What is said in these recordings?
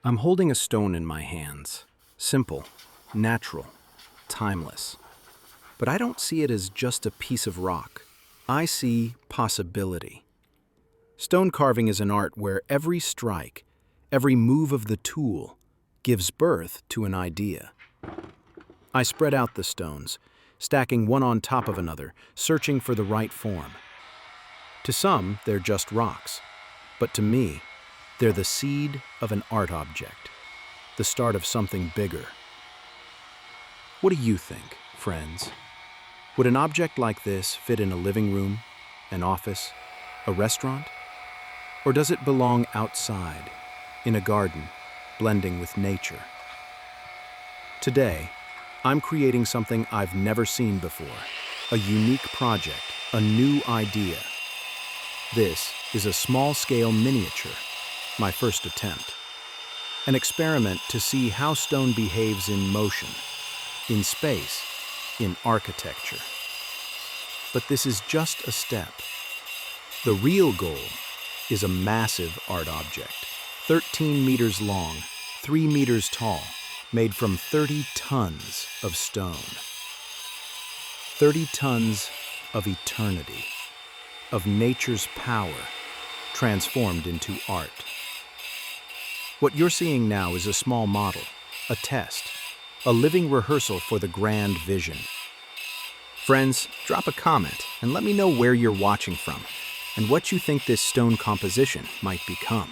I'm holding a stone in my hands. Simple, natural, timeless. But I don't see it as just a piece of rock. I see possibility. Stone carving is an art where every strike, every move of the tool, gives birth to an idea. I spread out the stones, stacking one on top of another, searching for the right form. To some, they're just rocks, but to me, they're the seed of an art object, the start of something bigger. What do you think, friends? Would an object like this fit in a living room, an office, a restaurant? Or does it belong outside, in a garden, blending with nature? Today, I'm creating something I've never seen before, a unique project, a new idea. This is a small-scale miniature, my first attempt. An experiment to see how stone behaves in motion, in space, in architecture. But this is just a step. The real goal is a massive art object, 13 meters long, 3 meters tall, made from 30 tons of stone. 30 tons of eternity, of nature's power, transformed into art. What you're seeing now is a small model, a test, a living rehearsal for the grand vision. Friends, drop a comment and let me know where you're watching from and what you think this stone composition might become.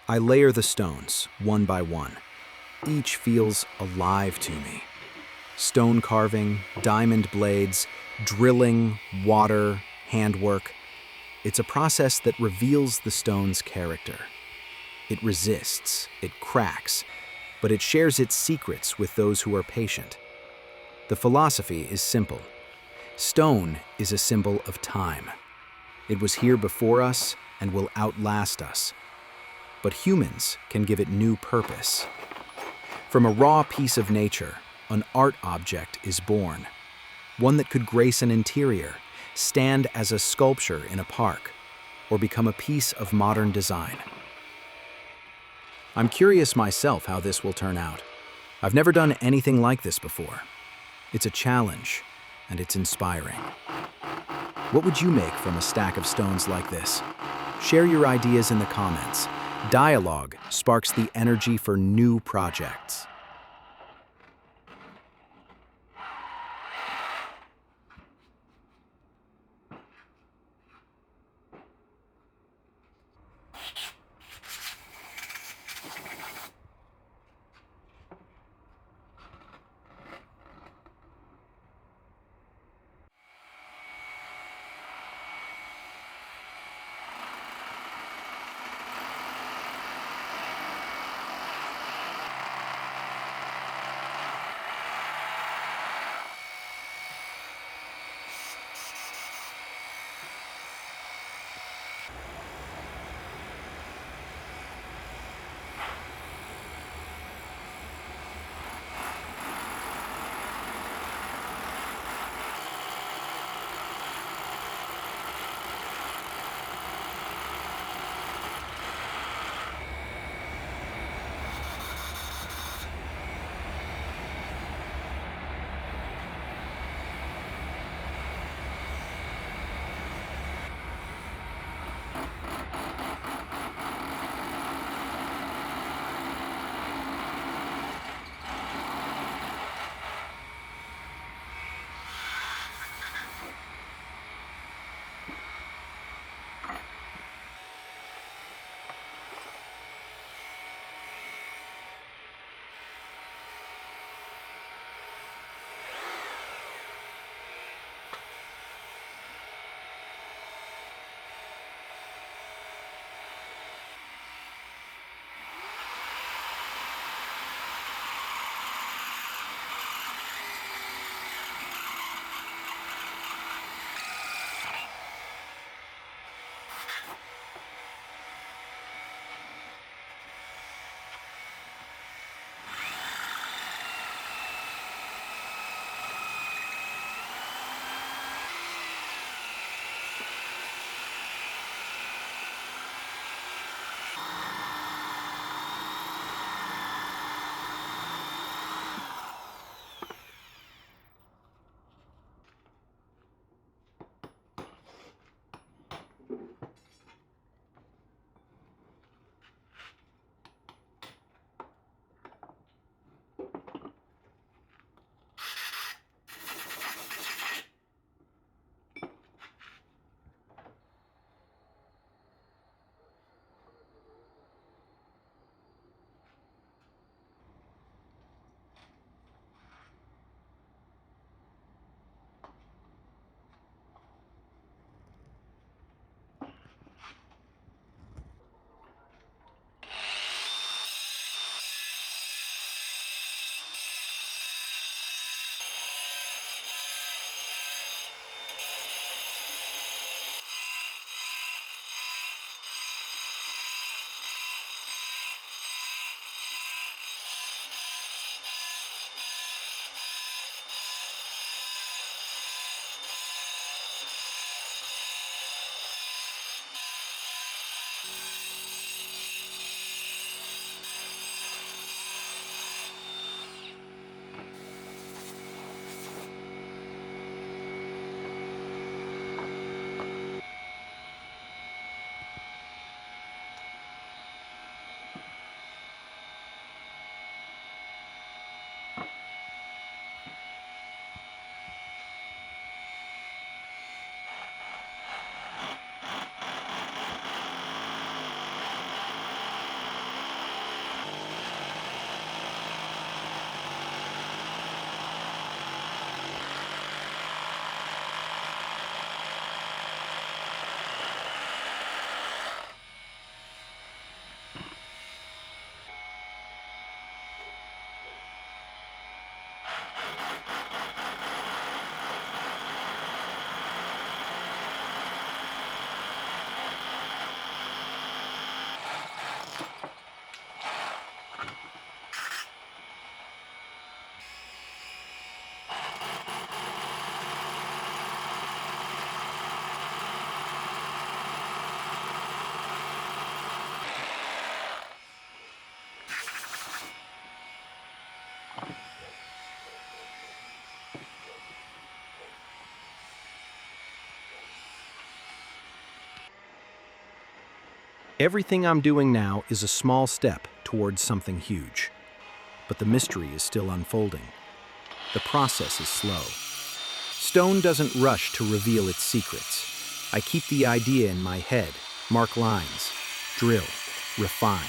I layer the stones, one by one. Each feels alive to me. Stone carving, diamond blades, drilling, water, handwork. It's a process that reveals the stone's character. It resists, it cracks, but it shares its secrets with those who are patient. The philosophy is simple. Stone is a symbol of time. It was here before us and will outlast us. But humans can give it new purpose. From a raw piece of nature, an art object is born. One that could grace an interior, stand as a sculpture in a park, or become a piece of modern design. I'm curious myself how this will turn out. I've never done anything like this before. It's a challenge, and it's inspiring. What would you make from a stack of stones like this? Share your ideas in the comments. Dialogue sparks the energy for new projects. Everything I'm doing now is a small step towards something huge. But the mystery is still unfolding. The process is slow. Stone doesn't rush to reveal its secrets. I keep the idea in my head, mark lines, drill, refine.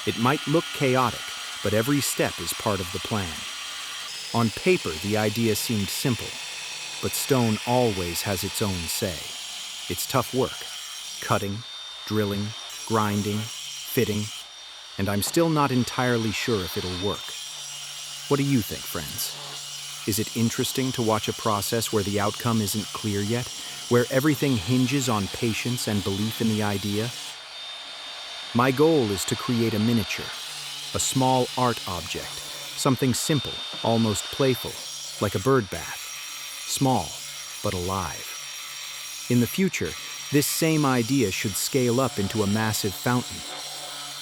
It might look chaotic, but every step is part of the plan. On paper, the idea seemed simple, but stone always has its own say. It's tough work, cutting, drilling, grinding, fitting, and I'm still not entirely sure if it'll work. What do you think, friends? Is it interesting to watch a process where the outcome isn't clear yet, where everything hinges on patience and belief in the idea? My goal is to create a miniature, a small art object, something simple, almost playful, like a bird bath. Small, but alive. In the future, this same idea should scale up into a massive fountain.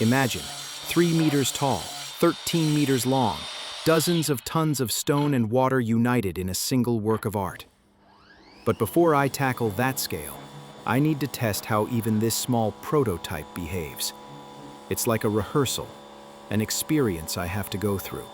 Imagine, 3 meters tall, 13 meters long, dozens of tons of stone and water united in a single work of art. But before I tackle that scale, I need to test how even this small prototype behaves. It's like a rehearsal, an experience I have to go through.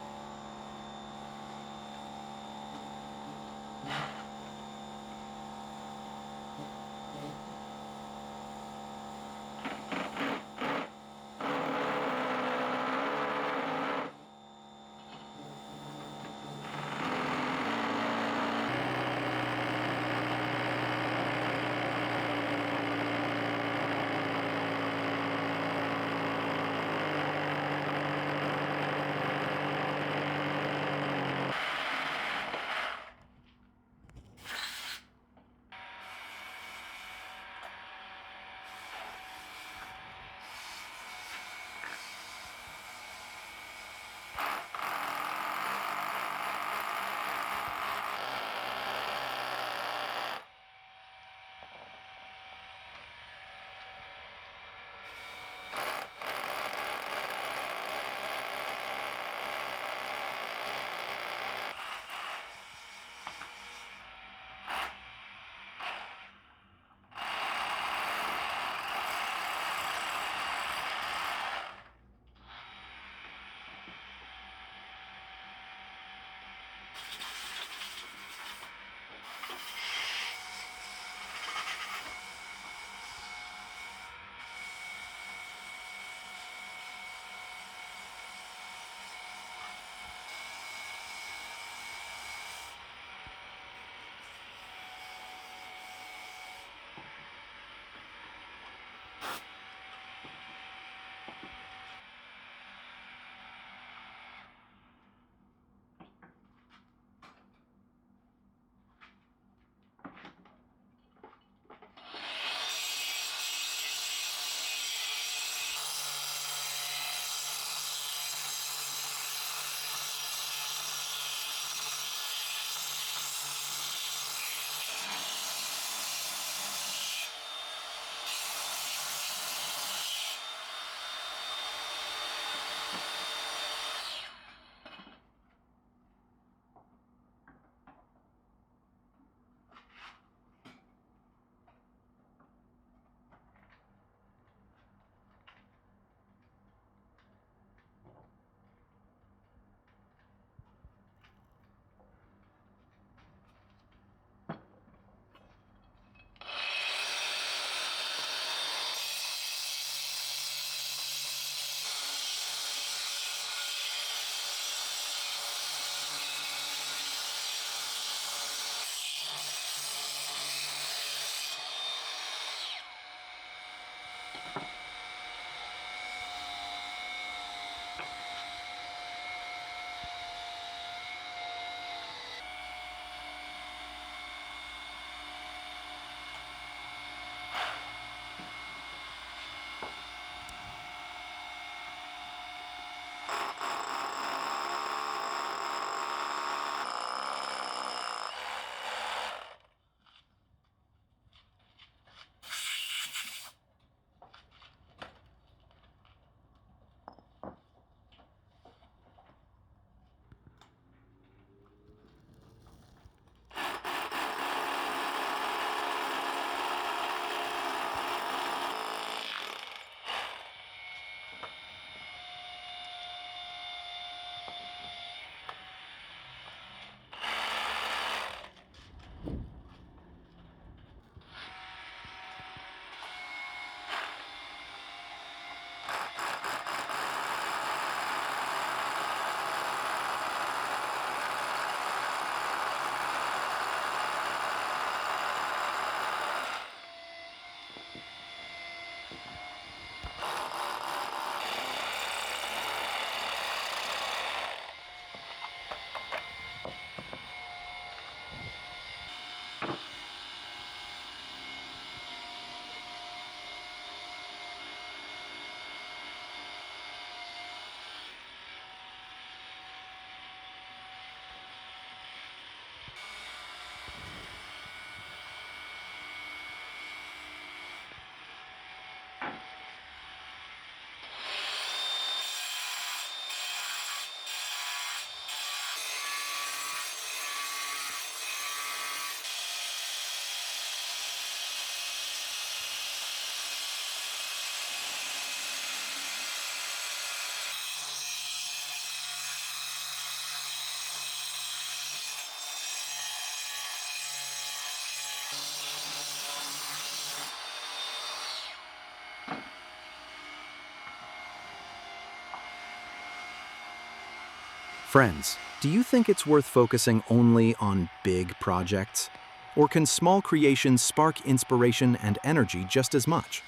Friends, do you think it's worth focusing only on big projects? Or can small creations spark inspiration and energy just as much?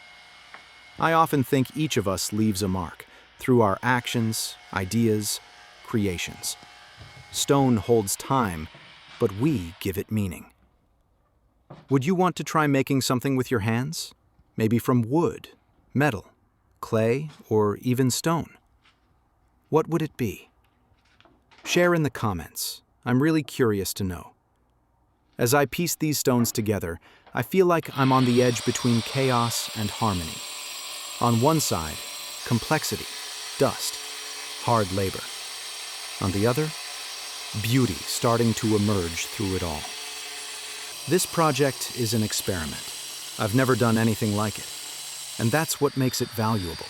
I often think each of us leaves a mark through our actions, ideas, creations. Stone holds time, but we give it meaning. Would you want to try making something with your hands? Maybe from wood, metal, clay, or even stone? What would it be? Share in the comments. I'm really curious to know. As I piece these stones together, I feel like I'm on the edge between chaos and harmony. On one side, complexity, dust, hard labor. On the other, beauty starting to emerge through it all. This project is an experiment. I've never done anything like it. And that's what makes it valuable.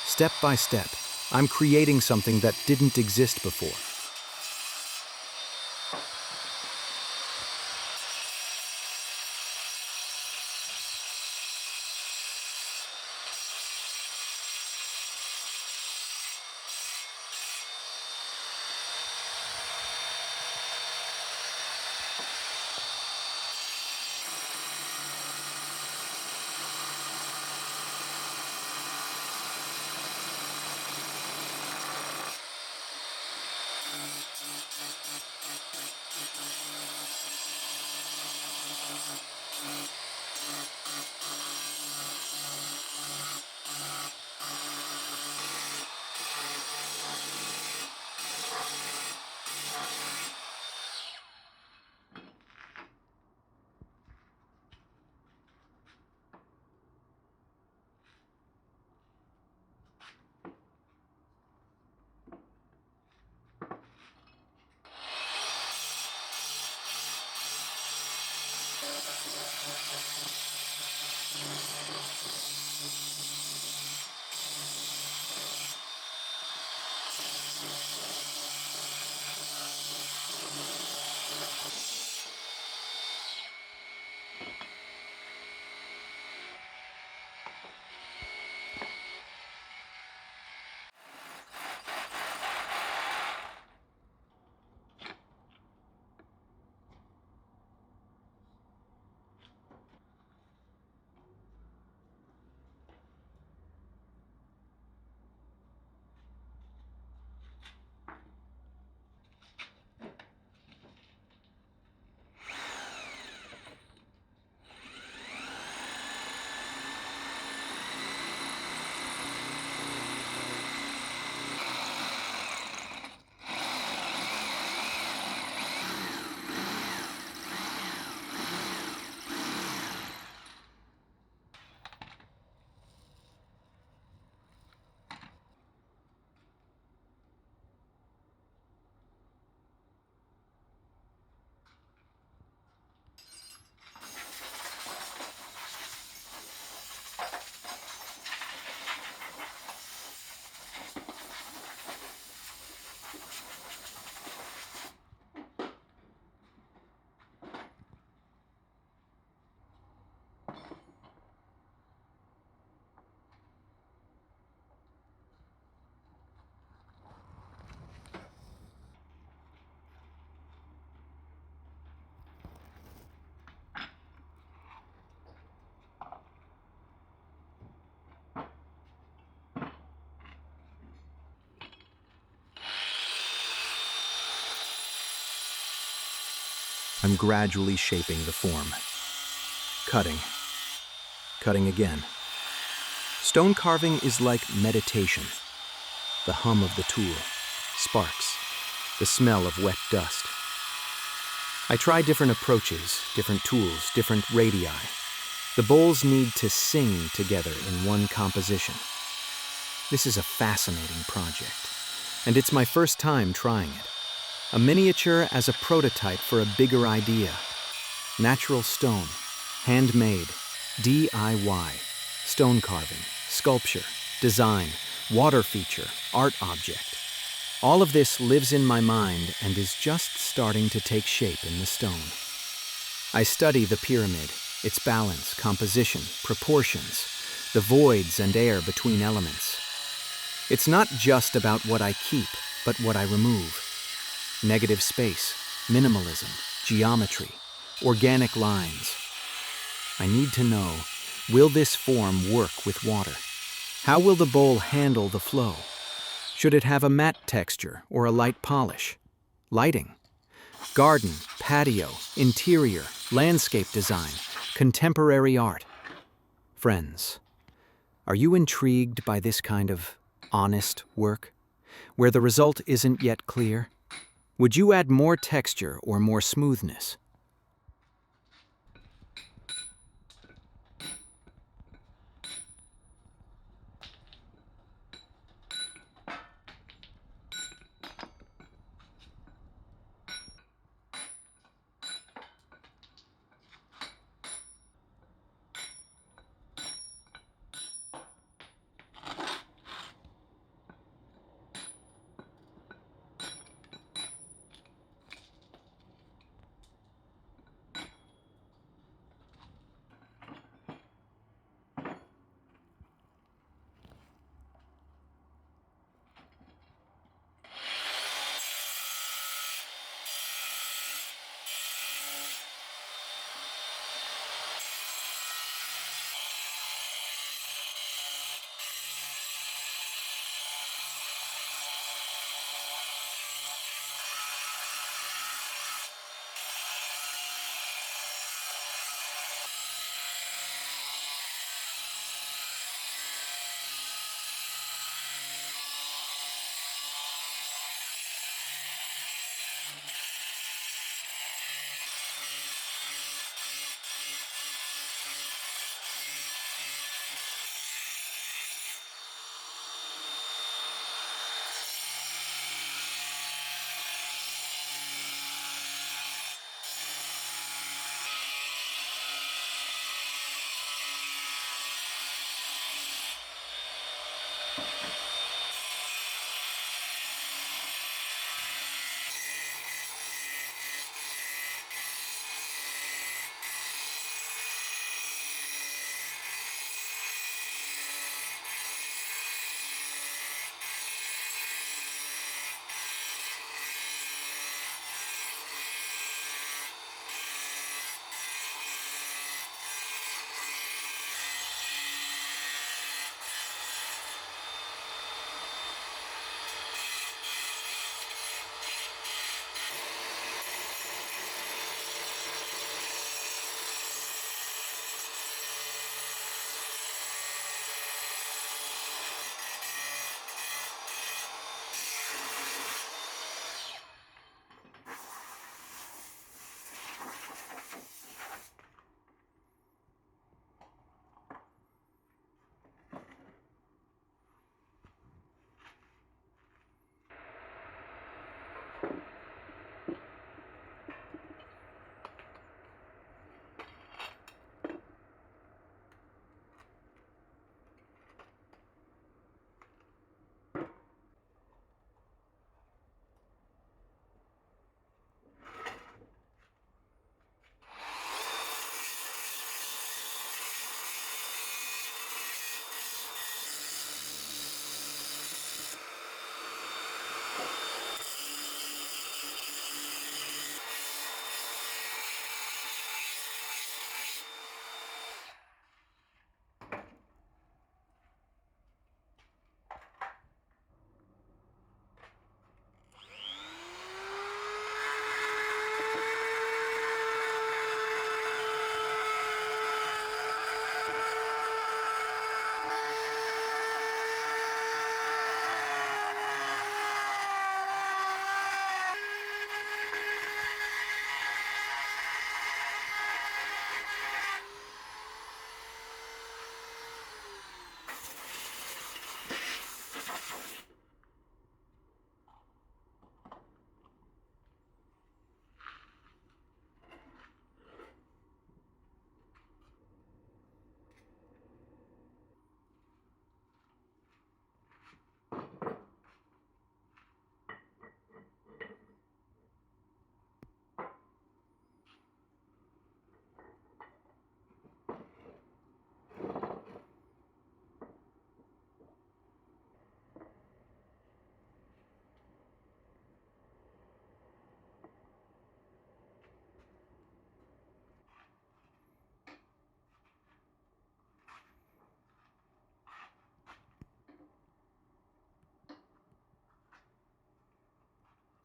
Step by step, I'm creating something that didn't exist before. I'm gradually shaping the form. Cutting again. Stone carving is like meditation. The hum of the tool, sparks, the smell of wet dust. I try different approaches, different tools, different radii. The bowls need to sing together in one composition. This is a fascinating project, and it's my first time trying it. A miniature as a prototype for a bigger idea. Natural stone, handmade, DIY, stone carving, sculpture, design, water feature, art object. All of this lives in my mind and is just starting to take shape in the stone. I study the pyramid, its balance, composition, proportions, the voids and air between elements. It's not just about what I keep, but what I remove. Negative space, minimalism, geometry, organic lines. I need to know, will this form work with water? How will the bowl handle the flow? Should it have a matte texture or a light polish? Lighting. Garden, patio, interior, landscape design, contemporary art. Friends, are you intrigued by this kind of honest work, where the result isn't yet clear? Would you add more texture or more smoothness?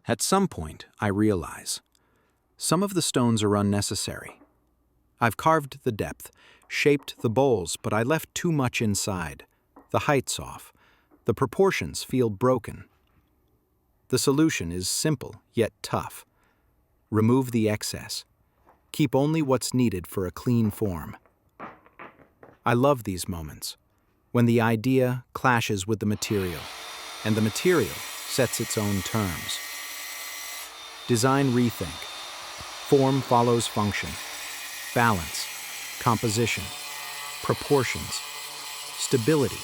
At some point, I realize some of the stones are unnecessary. I've carved the depth, shaped the bowls, but I left too much inside. The height's off. The proportions feel broken. The solution is simple, yet tough. Remove the excess. Keep only what's needed for a clean form. I love these moments, when the idea clashes with the material, and the material sets its own terms. Design rethink. Form follows function. Balance, composition, proportions, stability,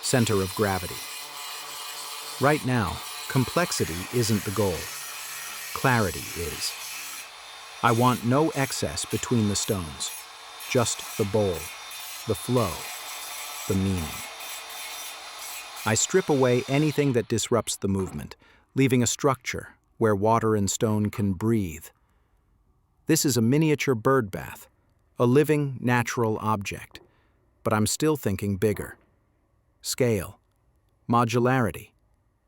center of gravity. Right now, complexity isn't the goal. Clarity is. I want no excess between the stones, just the bowl, the flow, the meaning. I strip away anything that disrupts the movement, leaving a structure where water and stone can breathe. This is a miniature bird bath, a living, natural object, but I'm still thinking bigger. Scale, modularity,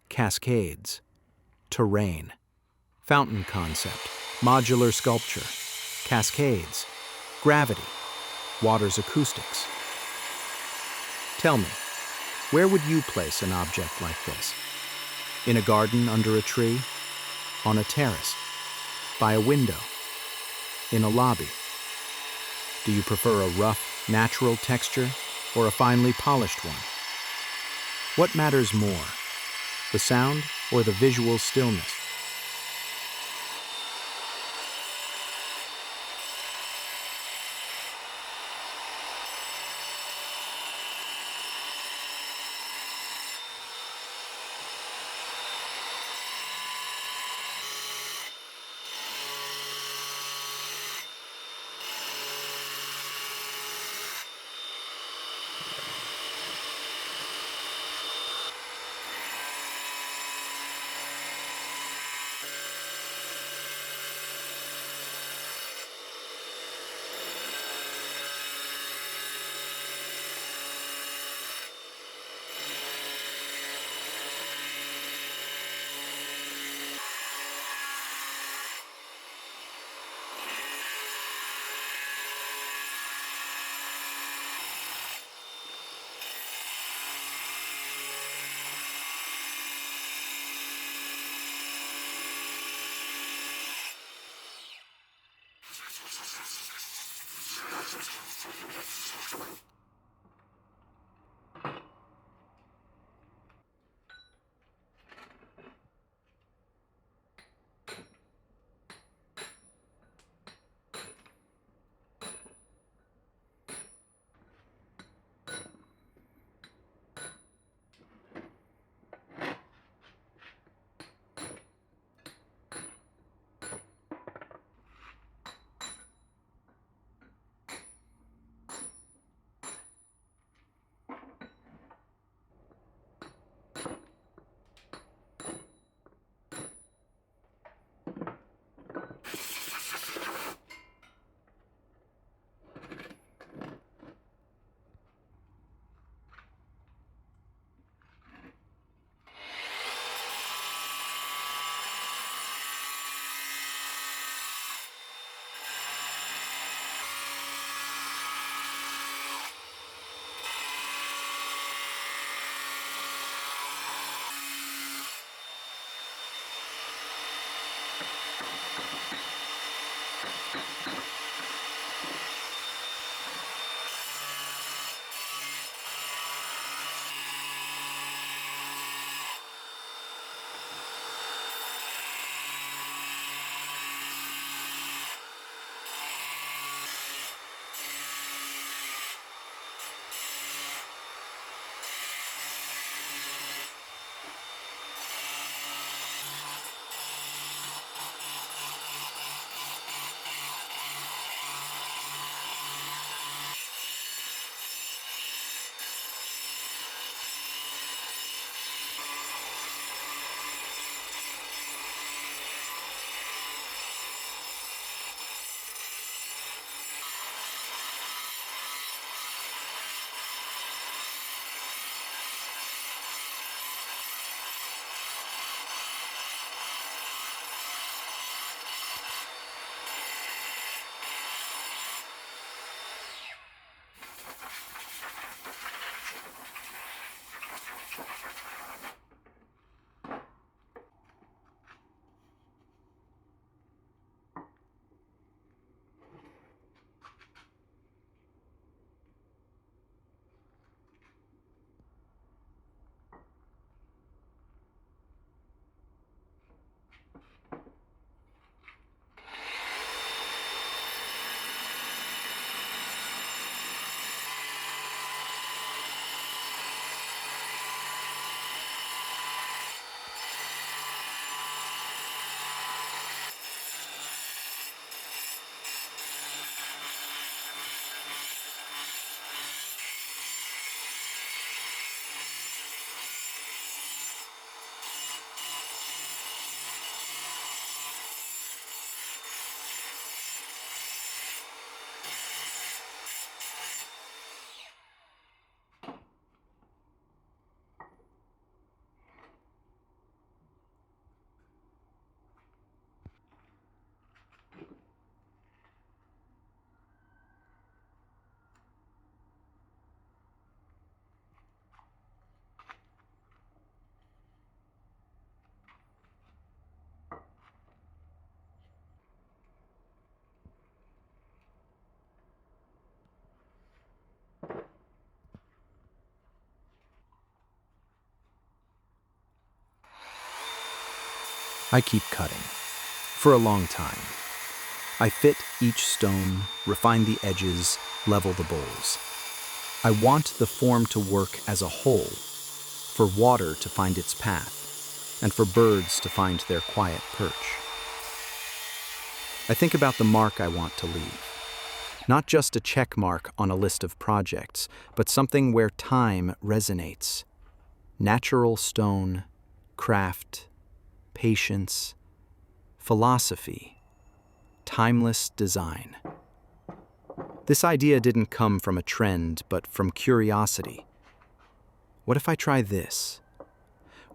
cascades, terrain, fountain concept, modular sculpture, cascades, gravity, water's acoustics. Tell me, where would you place an object like this? In a garden under a tree? On a terrace? By a window? In a lobby? Do you prefer a rough, natural texture or a finely polished one? What matters more, the sound or the visual stillness? I keep cutting. For a long time. I fit each stone, refine the edges, level the bowls. I want the form to work as a whole, for water to find its path, and for birds to find their quiet perch. I think about the mark I want to leave. Not just a check mark on a list of projects, but something where time resonates. Natural stone, craft, patience, philosophy, timeless design. This idea didn't come from a trend, but from curiosity. What if I try this?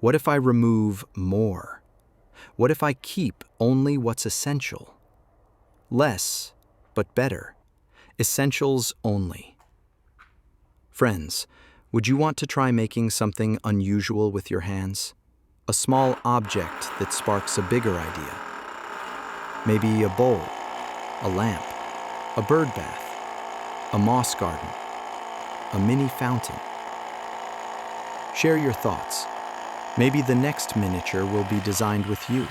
What if I remove more? What if I keep only what's essential? Less, but better. Essentials only. Friends, would you want to try making something unusual with your hands? A small object that sparks a bigger idea. Maybe a bowl, a lamp, a bird bath, a moss garden, a mini fountain. Share your thoughts. Maybe the next miniature will be designed with you.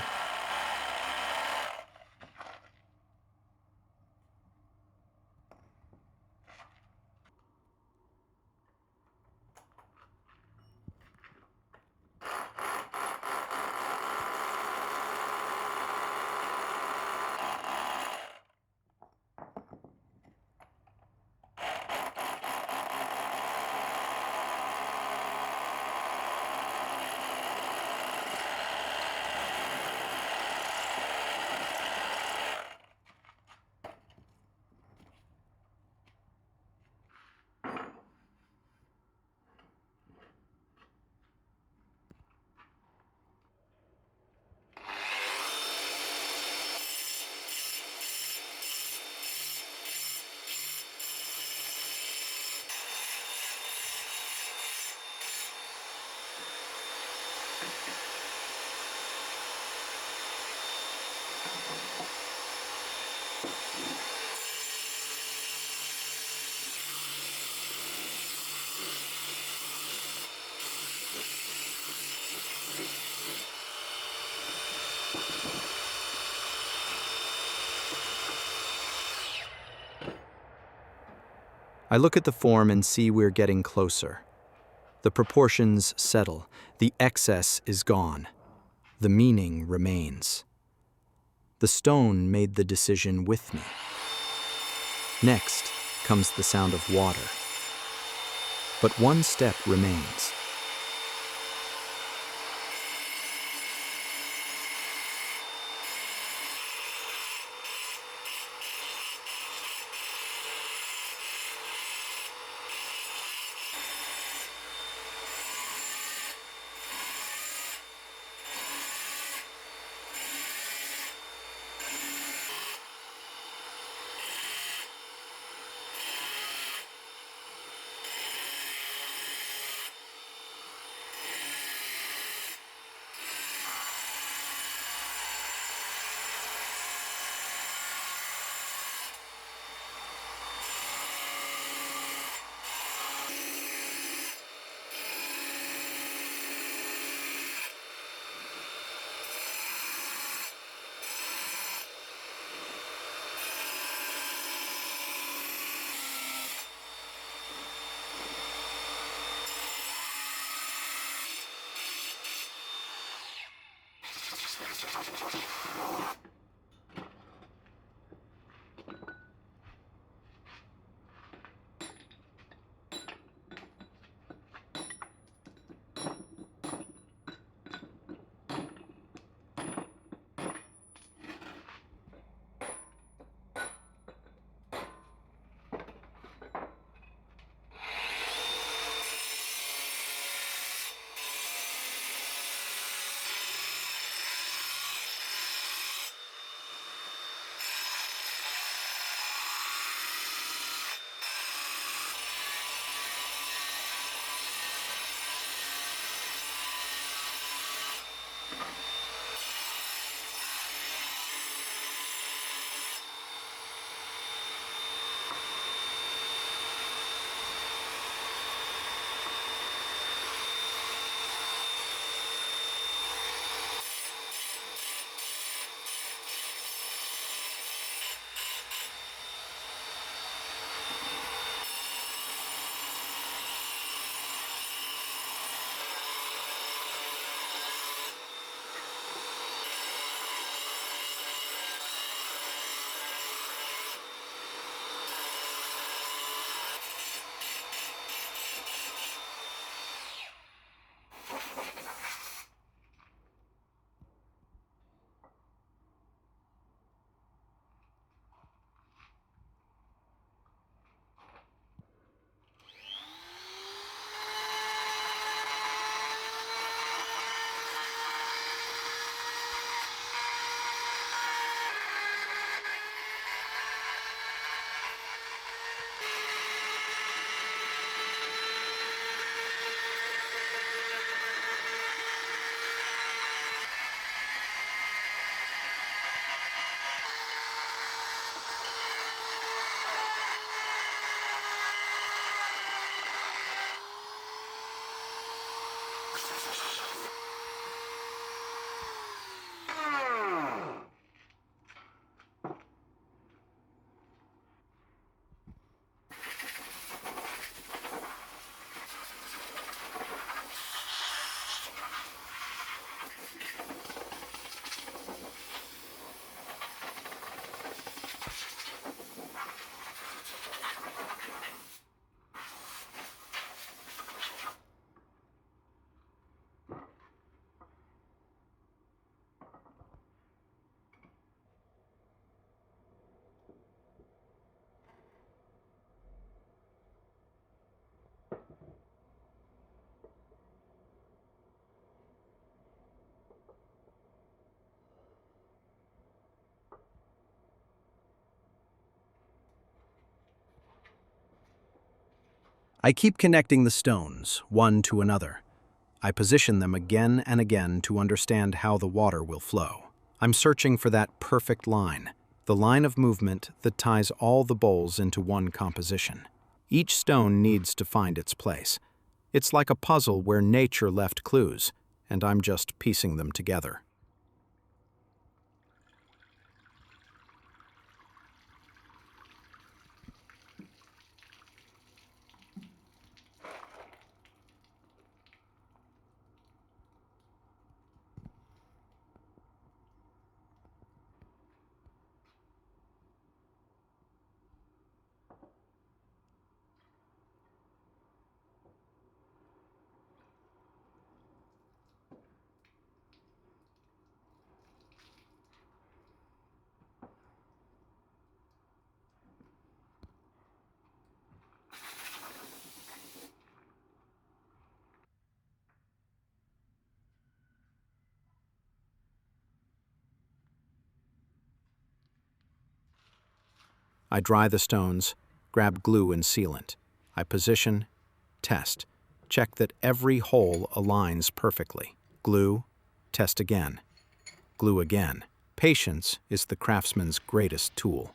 I look at the form and see we're getting closer. The proportions settle, the excess is gone, the meaning remains. The stone made the decision with me. Next comes the sound of water. But one step remains. I keep connecting the stones, one to another. I position them again and again to understand how the water will flow. I'm searching for that perfect line, the line of movement that ties all the bowls into one composition. Each stone needs to find its place. It's like a puzzle where nature left clues, and I'm just piecing them together. I dry the stones, grab glue and sealant. I position, test, check that every hole aligns perfectly. Glue, test again, glue again. Patience is the craftsman's greatest tool.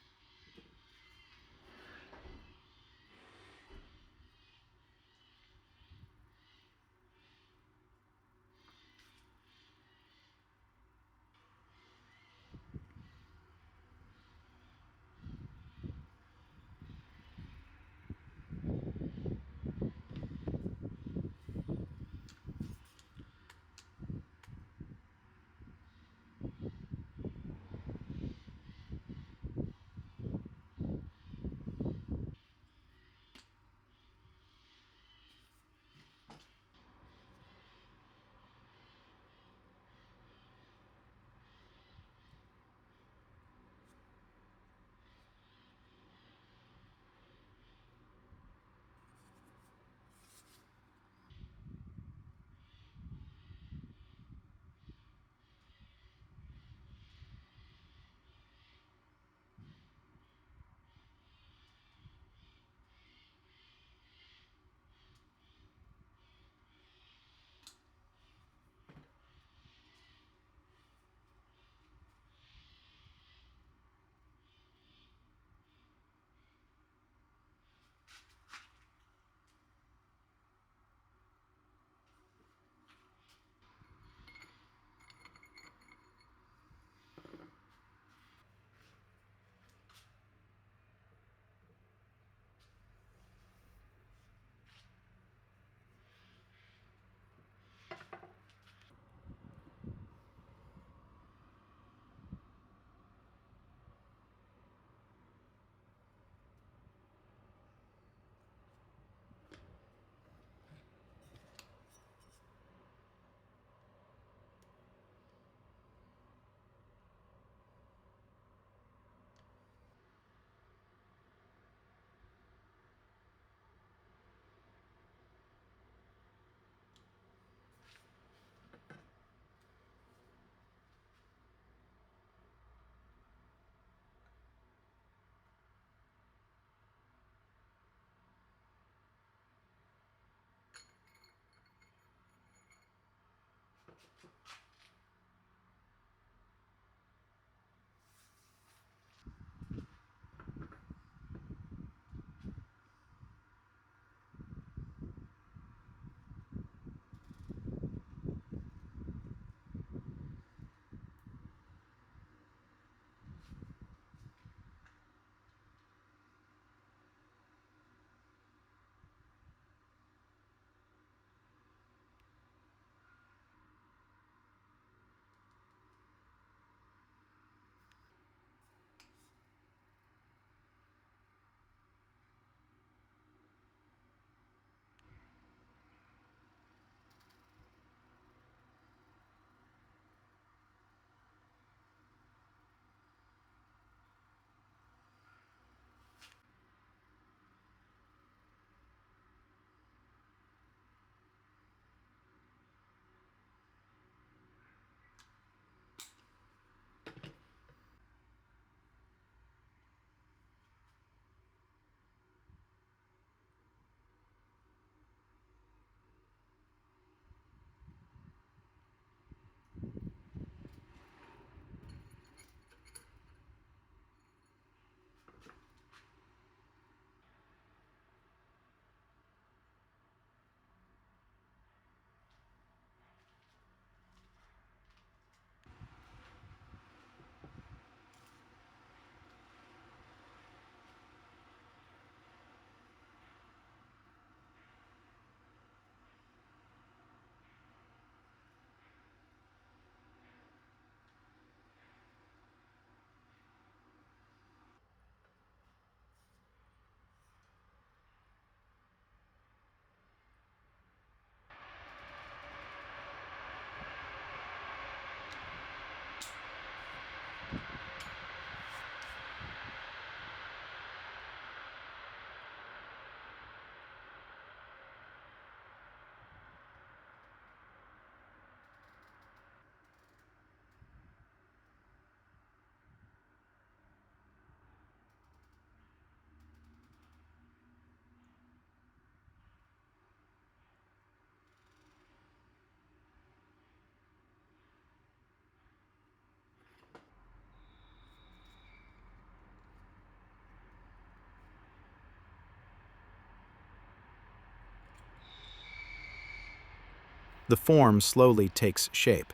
The form slowly takes shape.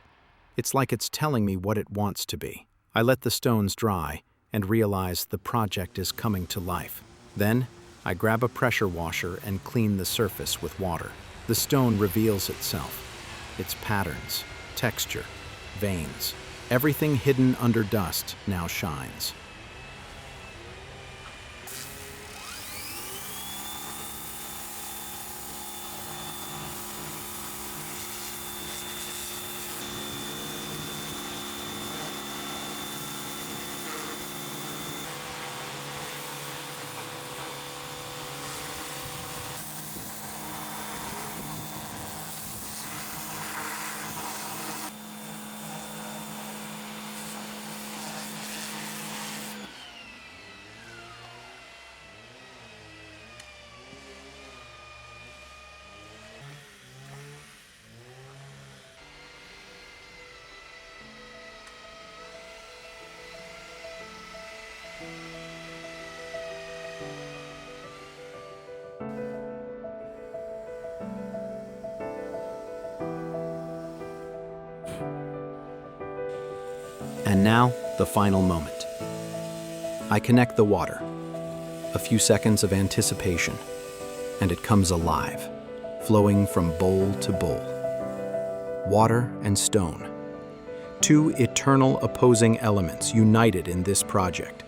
It's like it's telling me what it wants to be. I let the stones dry and realize the project is coming to life. Then, I grab a pressure washer and clean the surface with water. The stone reveals itself. Its patterns, texture, veins, everything hidden under dust now shines. And now, the final moment. I connect the water. A few seconds of anticipation, and it comes alive, flowing from bowl to bowl. Water and stone, two eternal opposing elements united in this project.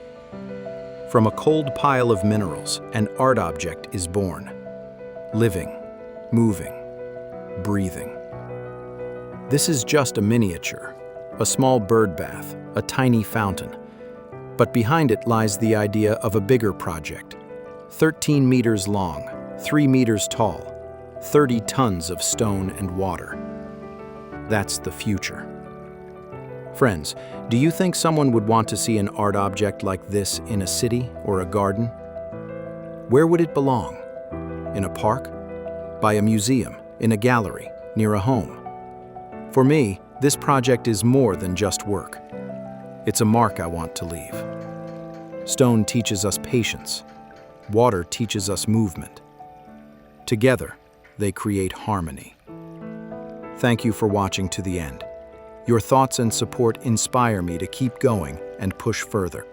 From a cold pile of minerals, an art object is born, living, moving, breathing. This is just a miniature, a small bird bath, a tiny fountain. But behind it lies the idea of a bigger project, 13 meters long, 3 meters tall, 30 tons of stone and water. That's the future. Friends, do you think someone would want to see an art object like this in a city or a garden? Where would it belong? In a park? By a museum? In a gallery? Near a home? For me, this project is more than just work. It's a mark I want to leave. Stone teaches us patience. Water teaches us movement. Together, they create harmony. Thank you for watching to the end. Your thoughts and support inspire me to keep going and push further.